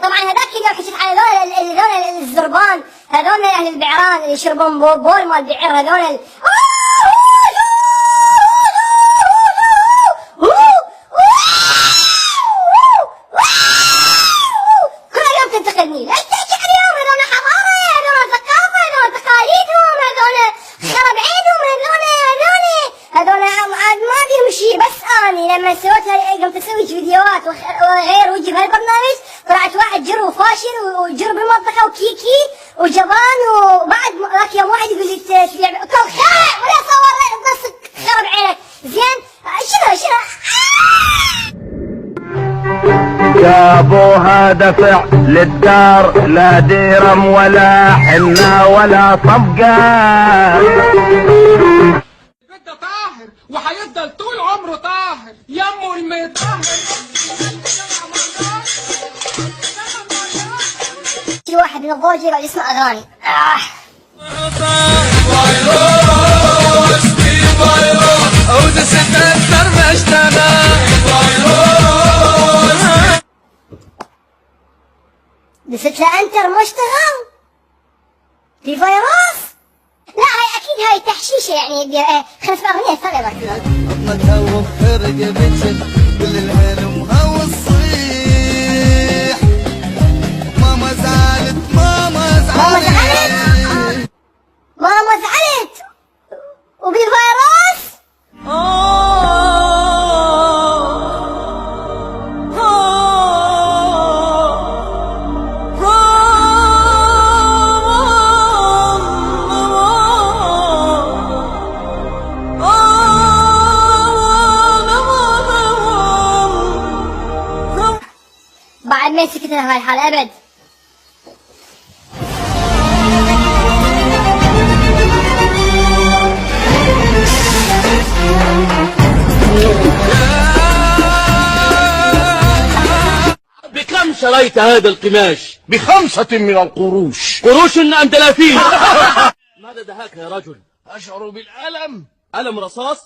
طبعا هذاك اللي حكيت على هذول الزربان، هذول اهل البعران اللي يشربون بول مال بعير، هذول كل يوم تنتقلني. لا تحكي عليهم، هذول حضاره، هذول ثقافه، هذول تقاليدهم، هذول خرب عيدهم، هذول ما فيهم شيء. بس اني لما قمت اسوي فيديوهات وغير وجه بهالبرنامج، طلعت واحد جرو فاشل وجرو بالمنطقه وكيكي وجبان، وبعد ذاك يوم واحد يقول لي تبيع كل خير ولا صور نصك خرب عينك. زين شنو جابوها دفع للدار، لا ديرم ولا حنة ولا طبقة. ده طاهر وهيفضل طول عمره طاهر، يمه المطهر. في واحد من الضوجي يقعد يسمع اغاني. دست له انتر ما اشتغل، في فيروس. لا هاي اكيد هاي تحشيشه يعني. خلينا نسمع اغنيه ثانيه بس. عطنا الهوا بخرق بجد كل الهلم هوا الصيح. ماما زعلت وبالفيروس. بعد ما سكت هاي الحالة أبد. بكم شريت هذا القماش؟ ب5 من القروش. قروش أم دلافين؟ ماذا دهاك يا رجل؟ أشعر بالألم. ألم رصاص؟